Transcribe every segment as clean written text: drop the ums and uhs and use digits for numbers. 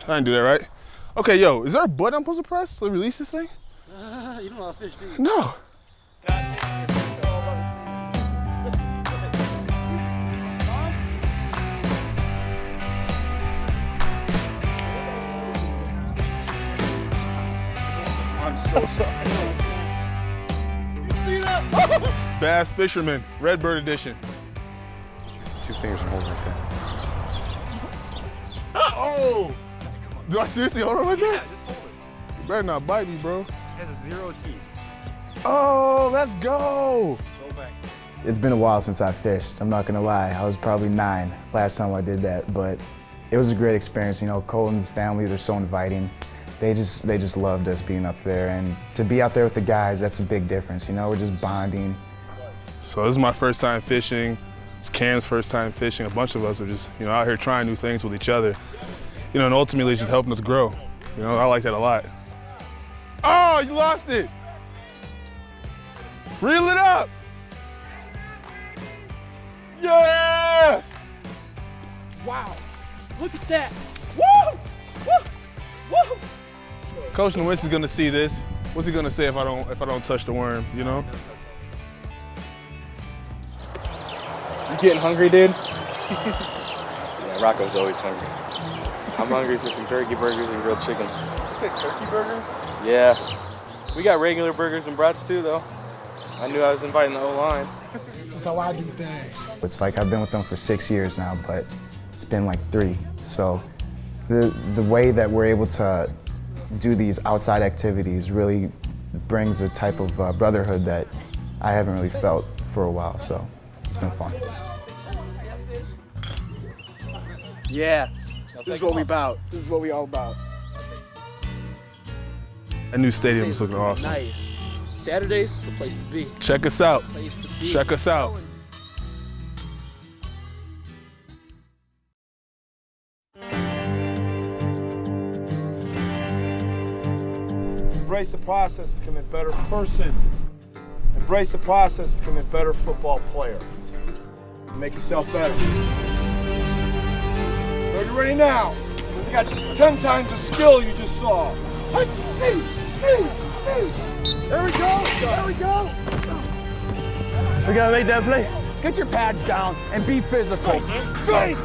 I didn't do that right. Okay, yo, is there a button I'm supposed to press to release this thing? You don't know how to fish, do you? No. I'm so sorry. You see that? Bass Fisherman, Redbird Edition. 2 fingers and hold right there. Oh! Do I seriously hold it right there? Yeah, just hold it. You better not bite me, bro. It has 0 teeth. Oh, let's go! Go back. It's been a while since I fished, I'm not gonna lie. I was probably 9 last time I did that, but it was a great experience. You know, Colton's family, they're so inviting. They just loved us being up there, and to be out there with the guys, that's a big difference. You know, we're just bonding. So this is my first time fishing. It's Cam's first time fishing. A bunch of us are just, you know, out here trying new things with each other. You know, and ultimately it's just helping us grow. You know, I like that a lot. Oh, you lost it! Reel it up! Yes! Wow. Look at that. Woo! Woo! Woo! Coach Nowinski's gonna see this. What's he gonna say if I don't touch the worm, you know? You getting hungry, dude? Yeah, Rocco's always hungry. I'm hungry for some turkey burgers and grilled chickens. You said turkey burgers? Yeah. We got regular burgers and brats too, though. I knew I was inviting the O-line. This is how I do things. It's like I've been with them for 6 years now, but it's been like 3. So the way that we're able to do these outside activities really brings a type of brotherhood that I haven't really felt for a while, so it's been fun. Yeah, this is what we about. This is what we all about. That new stadium is looking awesome. Nice. Saturdays, the place to be. Check us out. Place to be. Check us out. Embrace the process of becoming a better person. Embrace the process of becoming a better football player. Make yourself better. Are you ready now? You got 10 times the skill you just saw. Knees. There we go. There we go. We gotta make that play. Get your pads down and be physical. Straight.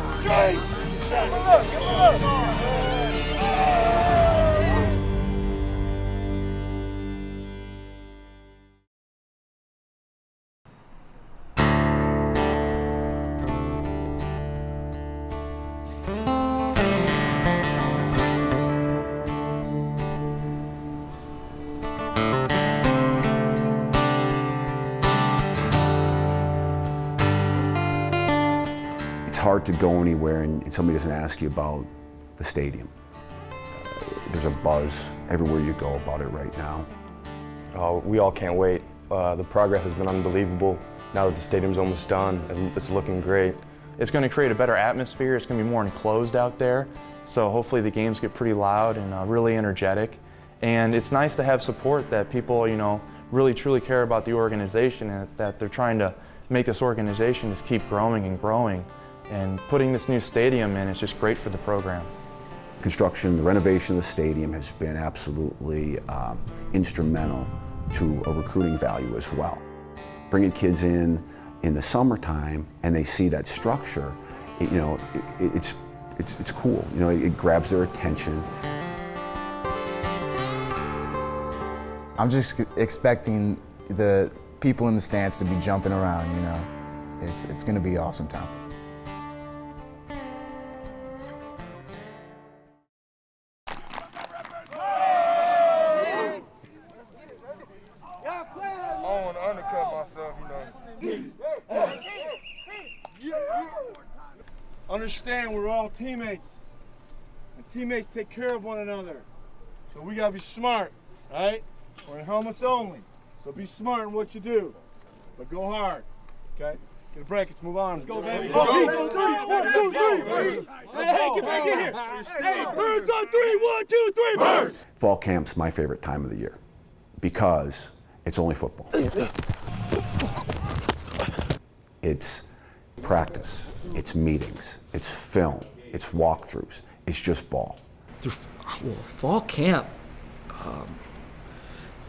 It's hard to go anywhere and somebody doesn't ask you about the stadium. There's a buzz everywhere you go about it right now. We all can't wait. The progress has been unbelievable. Now that the stadium's almost done, it's looking great. It's going to create a better atmosphere. It's going to be more enclosed out there. So hopefully the games get pretty loud and really energetic. And it's nice to have support that people, you know, really truly care about the organization and that they're trying to make this organization just keep growing and growing. And putting this new stadium in is just great for the program. Construction, the renovation of the stadium has been absolutely instrumental to a recruiting value as well. Bringing kids in the summertime and they see that structure, it's cool. You know, it grabs their attention. I'm just expecting the people in the stands to be jumping around, you know. It's gonna be awesome time. I want to undercut myself, you know. Understand we're all teammates. And teammates take care of one another. So we gotta be smart, right? We're in helmets only. So be smart in what you do. But go hard, okay? Get a break, let's move on. Let's go, baby. Go. 1, 2, 3. Hey, get back in here. Hey, birds on 3. 1, 2, 3, birds. Fall camp's my favorite time of the year because it's only football. It's practice, it's meetings, it's film, it's walkthroughs, it's just ball. through fall camp,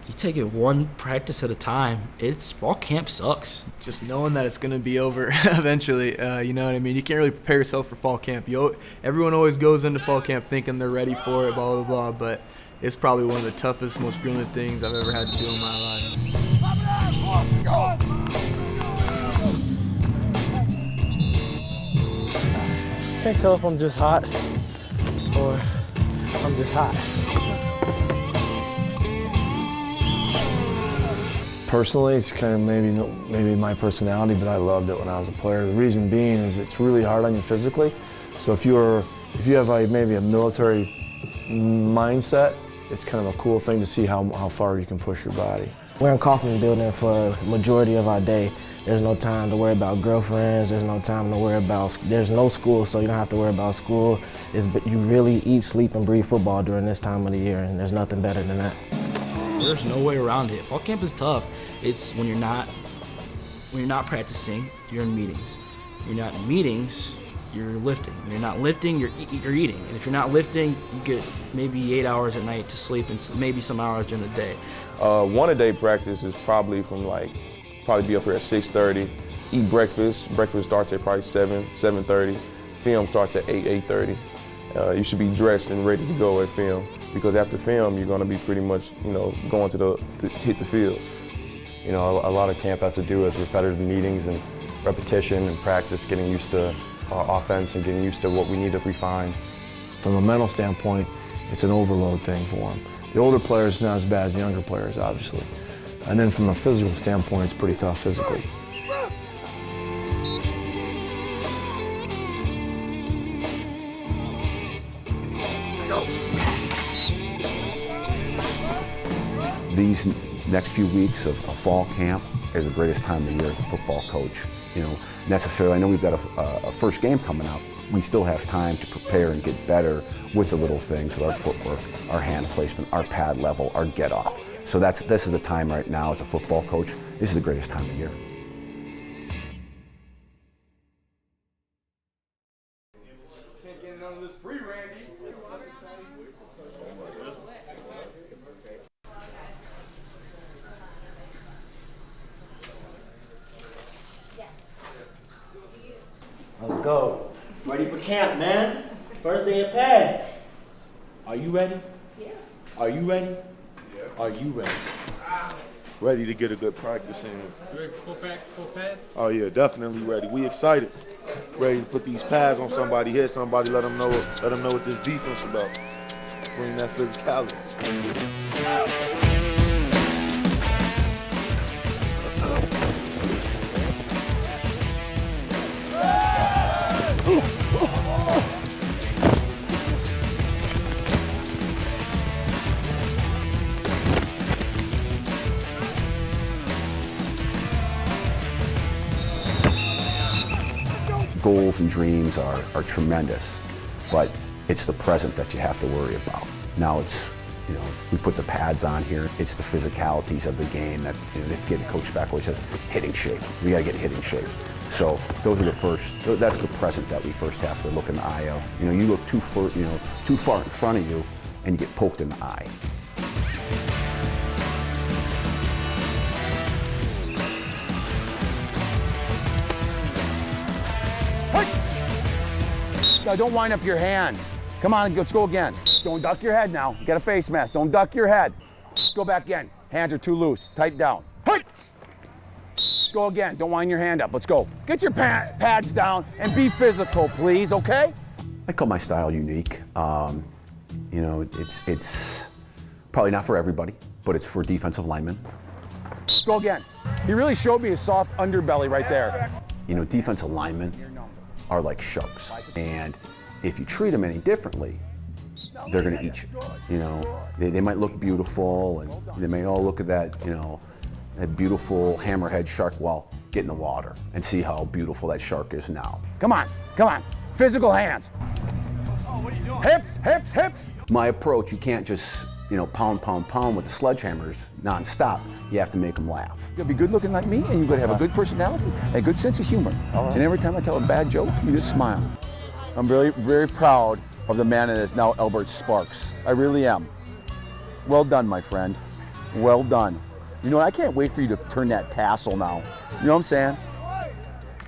you take it one practice at a time. Fall camp sucks. Just knowing that it's going to be over eventually, you know what I mean? You can't really prepare yourself for fall camp. Everyone always goes into fall camp thinking they're ready for it, blah, blah, blah, but it's probably one of the toughest, most grueling things I've ever had to do in my life. Can't tell if I'm just hot or I'm just hot. Personally, it's kind of maybe my personality, but I loved it when I was a player. The reason being is it's really hard on you physically. So if you have maybe a military mindset, it's kind of a cool thing to see how far you can push your body. We're in Kaufman Building for a majority of our day. There's no time to worry about girlfriends, there's no time to worry about, there's no school, so you don't have to worry about school. You really eat, sleep, and breathe football during this time of the year, and there's nothing better than that. There's no way around it. Fall camp is tough. It's when you're not practicing, you're in meetings. When you're not in meetings, you're lifting. When you're not lifting, you're eating. And if you're not lifting, you get maybe 8 hours at night to sleep and maybe some hours during the day. One-a-day practice is probably from probably be up here at 6:30. Eat breakfast. Breakfast starts at probably 7:30. Film starts at 8:30. You should be dressed and ready to go at film, because after film you're going to be pretty much, going to hit the field. A lot of camp has to do with repetitive meetings and repetition and practice, getting used to our offense and getting used to what we need to refine. From a mental standpoint, it's an overload thing for them. The older players not as bad as the younger players, obviously. And then from a physical standpoint, it's pretty tough physically. These next few weeks of fall camp is the greatest time of the year as a football coach. Necessarily, I know we've got a first game coming up. We still have time to prepare and get better with the little things, with our footwork, our hand placement, our pad level, our get off. So this is the time right now as a football coach. This is the greatest time of year. Let's go. Ready for camp, man. First day of pads. Are you ready? Yeah. Are you ready? Yeah. Are you ready? Ready to get a good practice in. Ready for full pads? Oh yeah, definitely ready. We excited. Ready to put these pads on somebody, hit somebody, let them know what this defense about. Bring that physicality. Goals and dreams are tremendous, but it's the present that you have to worry about. Now it's, we put the pads on here. It's the physicalities of the game that, they have to get, Coach Spack always says, hitting shape. We gotta get hitting shape. So those are that's the present that we first have to look in the eye of. You look too far in front of you and you get poked in the eye. Now don't wind up your hands. Come on, let's go again. Don't duck your head now. Get a face mask. Don't duck your head. Go back again. Hands are too loose. Tighten down. Go again. Don't wind your hand up. Let's go. Get your pads down and be physical, please, okay? I call my style unique. It's probably not for everybody, but it's for defensive linemen. Go again. He really showed me his soft underbelly right there. Defensive linemen are like sharks, and if you treat them any differently, they're gonna eat you. They might look beautiful, and they may all look at that, that beautiful hammerhead shark. Well, get in the water and see how beautiful that shark is now. Come on. Physical hands. Hips, hips, hips. My approach, you can't just, pound with the sledgehammers nonstop. You have to make them laugh. You gotta be good looking like me, and you gotta have a good personality and a good sense of humor. And every time I tell a bad joke, you just smile. I'm very, very proud of the man that is now Albert Sparks. I really am. Well done, my friend. Well done. You know, I can't wait for you to turn that tassel now. You know what I'm saying?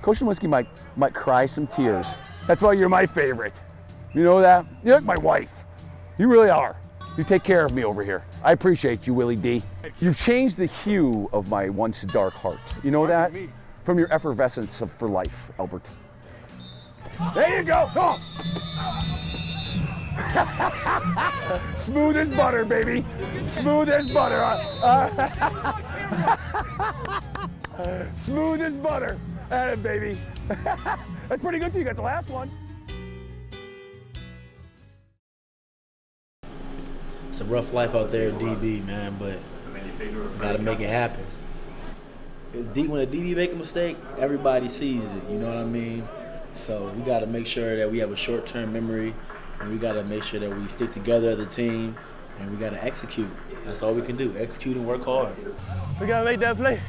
Coach Nowinski might cry some tears. That's why you're my favorite. You know that? You're like my wife. You really are. You take care of me over here. I appreciate you, Willie D. You've changed the hue of my once dark heart. You know that? From your effervescence for life, Albert. There you go. Come on. Smooth as butter, baby. Smooth as butter. Smooth as butter. That it, baby. That's pretty good too. You got the last one. It's a rough life out there at DB, man, but got to make it happen. When a DB make a mistake, everybody sees it, you know what I mean? So we got to make sure that we have a short-term memory, and we got to make sure that we stick together as a team, and we got to execute. That's all we can do, execute and work hard. We got to make that play.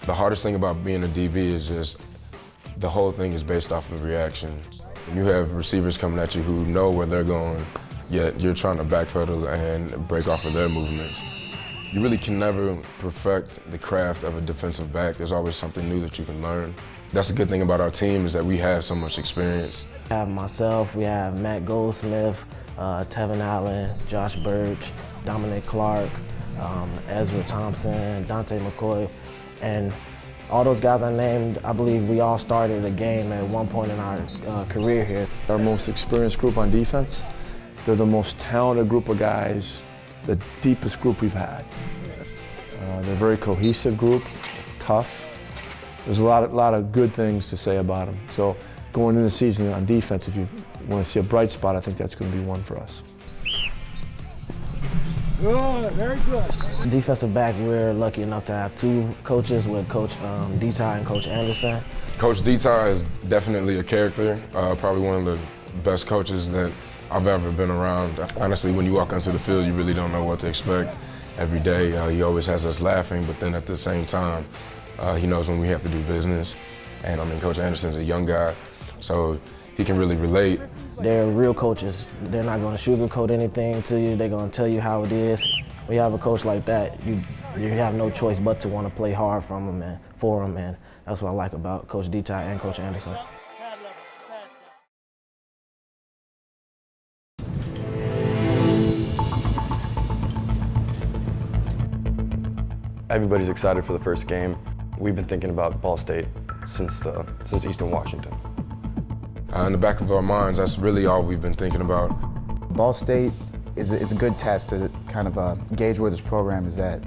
The hardest thing about being a DB is just the whole thing is based off of reactions. You have receivers coming at you who know where they're going, yet you're trying to backpedal and break off of their movements. You really can never perfect the craft of a defensive back. There's always something new that you can learn. That's the good thing about our team is that we have so much experience. We have myself, we have Matt Goldsmith, Tevin Allen, Josh Birch, Dominic Clark, Ezra Thompson, Dante McCoy, and all those guys I named, I believe we all started a game at one point in our career here. Our most experienced group on defense. They're the most talented group of guys, the deepest group we've had. They're a very cohesive group, tough. There's a lot of good things to say about them. So going into the season on defense, if you want to see a bright spot, I think that's going to be one for us. Good, very good. Defensive back, we're lucky enough to have two coaches with Coach Detail and Coach Anderson. Coach Detail is definitely a character, probably one of the best coaches that I've ever been around. Honestly, when you walk onto the field, you really don't know what to expect every day. He always has us laughing, but then at the same time, he knows when we have to do business. And I mean, Coach Anderson's a young guy, so he can really relate. They're real coaches. They're not going to sugarcoat anything to you. They're going to tell you how it is. When you have a coach like that, you have no choice but to want to play hard from them and for them, and that's what I like about Coach Detail and Coach Anderson. Everybody's excited for the first game. We've been thinking about Ball State since Eastern Washington. In the back of our minds, that's really all we've been thinking about. Ball State is a good test to kind of gauge where this program is at.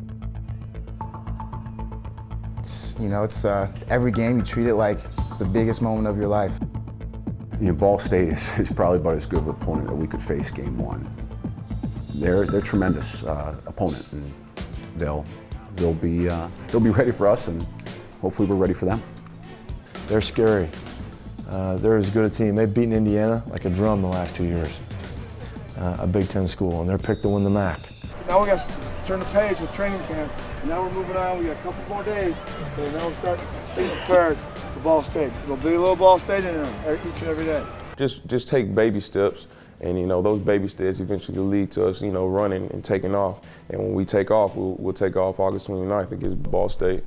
It's every game you treat it like it's the biggest moment of your life. Ball State is probably about as good of an opponent that we could face game one. They're a tremendous opponent, and they'll be ready for us, and hopefully we're ready for them. They're scary. They're as good a team. They've beaten Indiana like a drum the last 2 years. A Big Ten school, and they're picked to win the MAC. Now we got to turn the page with training camp. And now we're moving on. We got a couple more days. And now we're starting to be prepared for Ball State. There'll be a little Ball State in there each and every day. Just take baby steps, and those baby steps eventually lead to us running and taking off. And when we take off, we'll take off August 29th against Ball State.